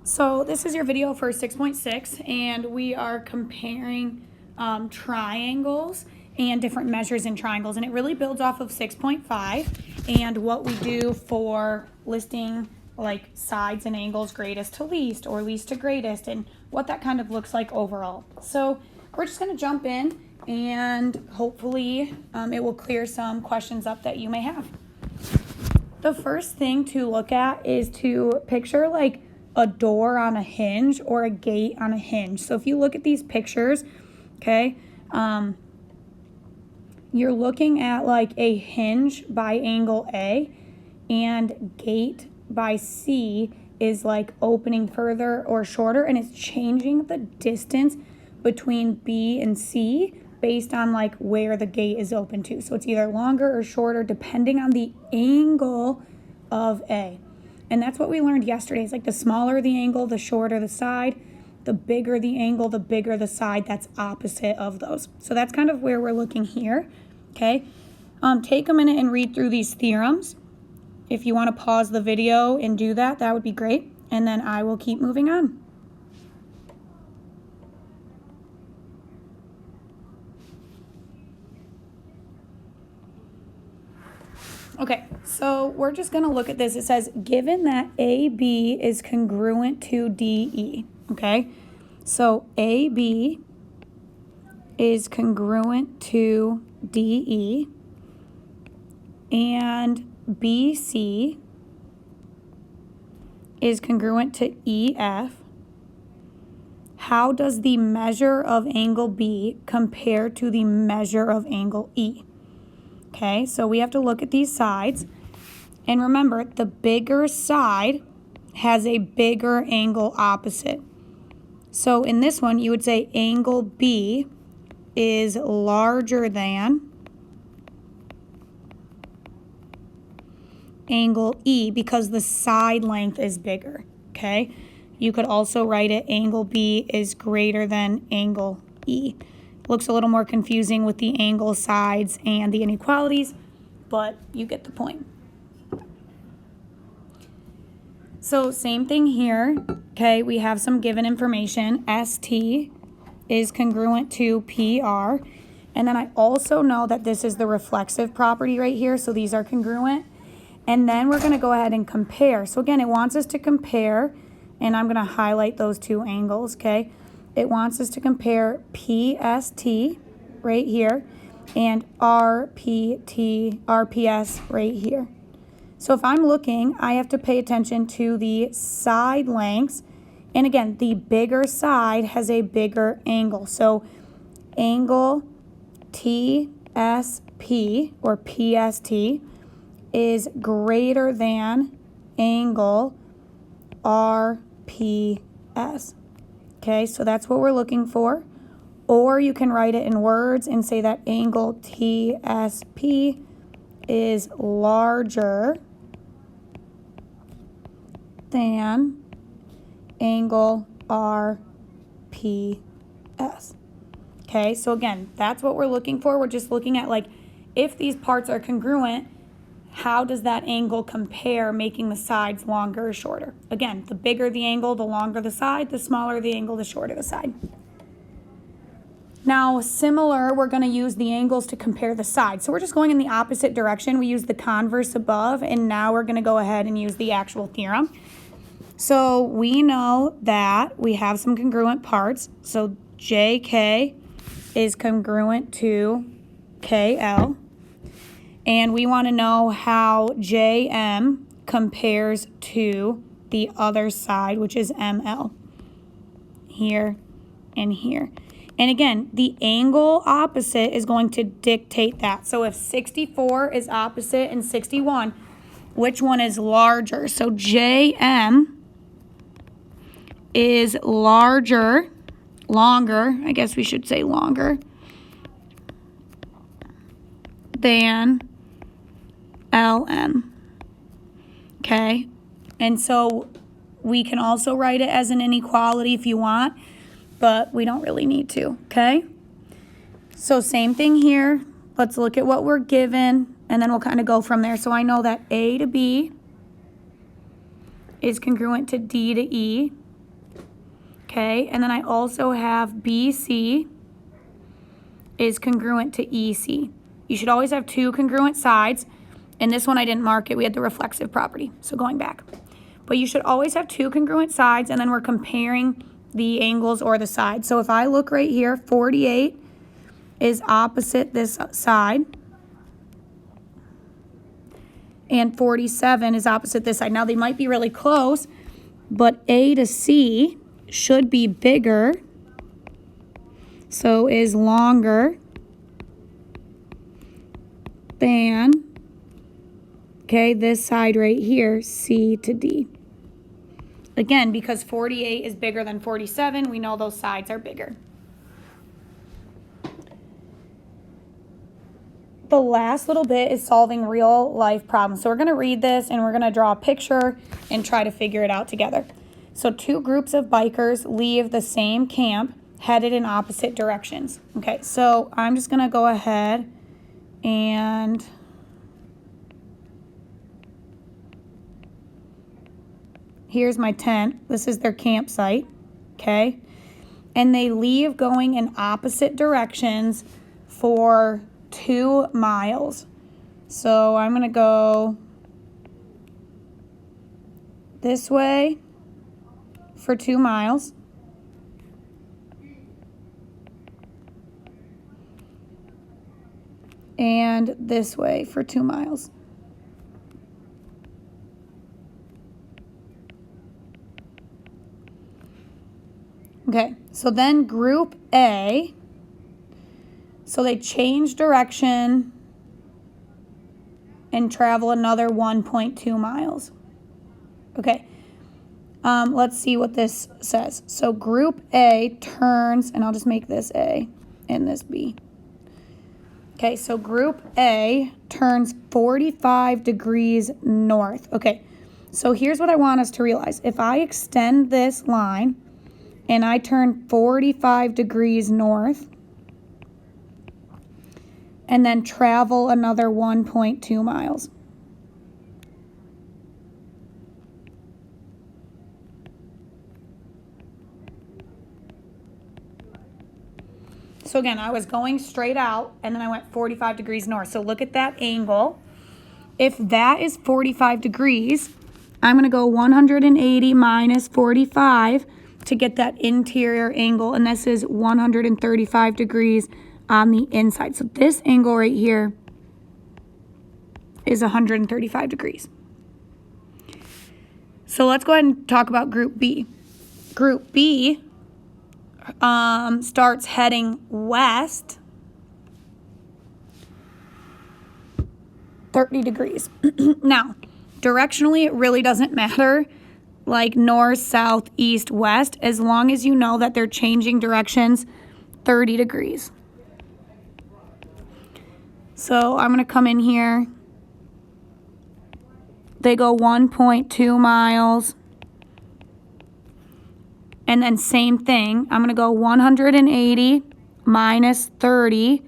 So this is your video for 6.6, and we are comparing triangles and different measures in triangles, and it really builds off of 6.5 and what we do for listing like sides and angles, greatest to least or least to greatest, and what that kind of looks like overall. So we're just going to jump in, and hopefully it will clear some questions up that you may have. The first thing to look at is to picture like a door on a hinge or a gate on a hinge. So if you look at these pictures, okay, you're looking at like a hinge by angle A, and gate by C is like opening further or shorter, and it's changing the distance between B and C based on like where the gate is open to. So it's either longer or shorter depending on the angle of A. And that's what we learned yesterday. It's like the smaller the angle, the shorter the side. The bigger the angle, the bigger the side that's opposite of those. So that's kind of where we're looking here, okay? Take a minute and read through these theorems. If you want to pause the video and do that, that would be great. And then I will keep moving on. Okay, so we're just going to look at this. It says, given that AB is congruent to DE, okay? So AB is congruent to DE, and BC is congruent to EF. How does the measure of angle B compare to the measure of angle E? Okay, so we have to look at these sides. And remember, the bigger side has a bigger angle opposite. So in this one, you would say angle B is larger than angle E because the side length is bigger, okay? You could also write it angle B is greater than angle E. Looks a little more confusing with the angle, sides, and the inequalities, but you get the point. So same thing here, okay? We have some given information. ST is congruent to PR, and then I also know that this is the reflexive property right here, so these are congruent. And then we're going to go ahead and compare. So again, it wants us to compare, and I'm going to highlight those two angles, okay? It wants us to compare PST right here and RPS right here. So if I'm looking, I have to pay attention to the side lengths. And again, the bigger side has a bigger angle. So angle TSP or PST is greater than angle RPS. Okay, so that's what we're looking for. Or you can write it in words and say that angle TSP is larger than angle RPS. Okay, so again, that's what we're looking for. We're just looking at like if these parts are congruent, how does that angle compare, making the sides longer or shorter? Again, the bigger the angle, the longer the side, the smaller the angle, the shorter the side. Now, similar, we're going to use the angles to compare the sides. So we're just going in the opposite direction. We use the converse above, and now we're going to go ahead and use the actual theorem. So we know that we have some congruent parts. So JK is congruent to KL. And we want to know how JM compares to the other side, which is ML, here and here. And again, the angle opposite is going to dictate that. So if 64 is opposite and 61, which one is larger? So JM is longer, I guess we should say longer, than LM, okay? And so we can also write it as an inequality if you want, but we don't really need to, okay? So same thing here. Let's look at what we're given, and then we'll kind of go from there. So I know that A to B is congruent to D to E, Okay, and then I also have BC is congruent to EC. You should always have two congruent sides. And this one I didn't mark it. We had the reflexive property. So going back. But you should always have two congruent sides, and then we're comparing the angles or the sides. So if I look right here, 48 is opposite this side, and 47 is opposite this side. Now they might be really close, but A to C should be bigger, so is longer than, okay, this side right here, C to D. Again, because 48 is bigger than 47, we know those sides are bigger. The last little bit is solving real life problems. So we're going to read this and we're going to draw a picture and try to figure it out together. So two groups of bikers leave the same camp headed in opposite directions. Okay, so I'm just going to go ahead and here's my tent. This is their campsite, okay? And they leave going in opposite directions for 2 miles. So I'm going to go this way for 2 miles. And this way for 2 miles. Okay, so then group A, so they change direction and travel another 1.2 miles. Okay, let's see what this says. So group A turns, and I'll just make this A and this B. Okay, so group A turns 45 degrees north. Okay, so here's what I want us to realize. If I extend this line and I turn 45 degrees north and then travel another 1.2 miles. So again, I was going straight out and then I went 45 degrees north. So look at that angle. If that is 45 degrees, I'm going to go 180 minus 45 to get that interior angle, and this is 135 degrees on the inside. So this angle right here is 135 degrees. So let's go ahead and talk about group B. Group B starts heading west 30 degrees. Now, directionally, it really doesn't matter, like north, south, east, west, as long as you know that they're changing directions 30 degrees. So I'm going to come in here. They go 1.2 miles. And then same thing. I'm going to go 180 minus 30.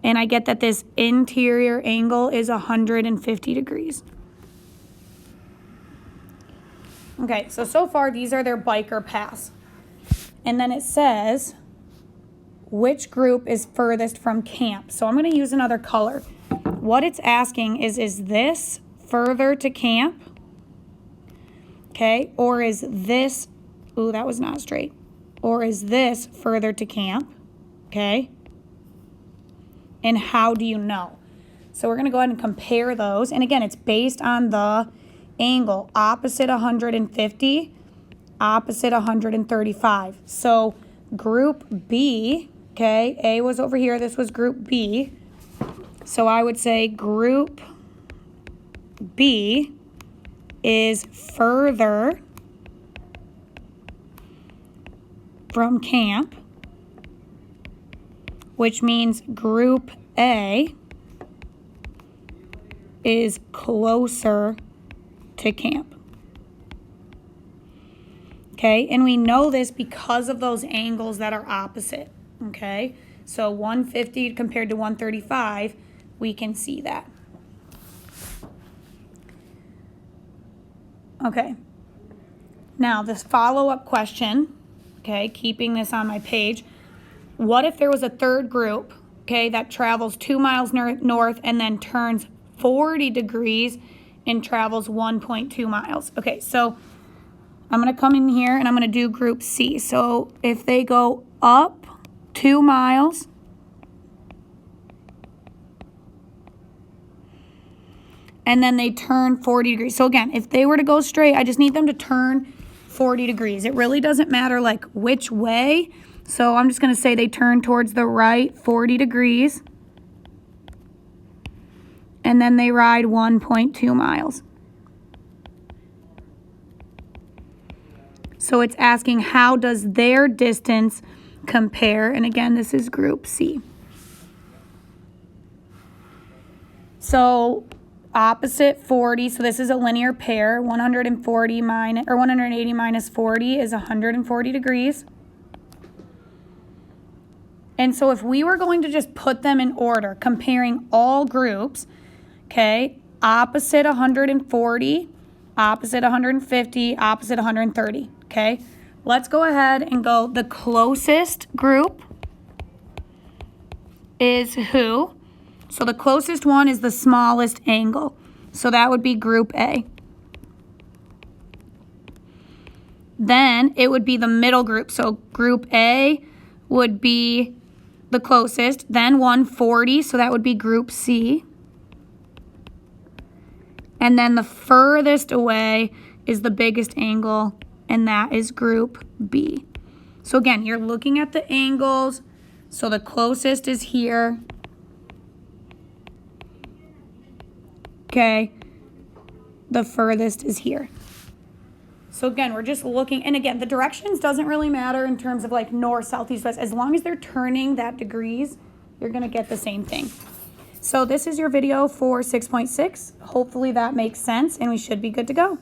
And I get that this interior angle is 150 degrees. Okay, so far these are their biker paths. And then it says which group is furthest from camp. So I'm going to use another color. What it's asking is this further to camp? Okay, or is this, ooh, that was not straight. Or is this further to camp? Okay. And how do you know? So we're going to go ahead and compare those. And again, it's based on the angle, opposite 150, opposite 135. So group B, okay, A was over here, this was group B. So I would say group B is further from camp, which means group A is closer to camp. Okay, and we know this because of those angles that are opposite. Okay, so 150 compared to 135, we can see that. Okay, now this follow-up question okay, keeping this on my page. What if there was a third group, okay, that travels 2 miles north and then turns 40 degrees and travels 1.2 miles? Okay, so I'm going to come in here and I'm going to do group C. So if they go up 2 miles, and then they turn 40 degrees. So again, if they were to go straight, I just need them to turn 40 degrees. It really doesn't matter like which way. So I'm just going to say they turn towards the right 40 degrees. And then they ride 1.2 miles. So it's asking how does their distance compare? And again, this is group C. So opposite 40, so this is a linear pair. 180 minus 40 is 140 degrees. And so if we were going to just put them in order, comparing all groups, okay, opposite 140, opposite 150, opposite 130, okay? Let's go ahead and go, the closest group is who? So the closest one is the smallest angle. So that would be group A. Then it would be the middle group. So group A would be the closest, then 140, so that would be group C. And then the furthest away is the biggest angle, and that is group B. So again, you're looking at the angles. So the closest is here. Okay, the furthest is here. So again, we're just looking, and again, the directions doesn't really matter in terms of like north, south, east, west. As long as they're turning that degrees, you're gonna get the same thing. So this is your video for 6.6. Hopefully that makes sense, and we should be good to go.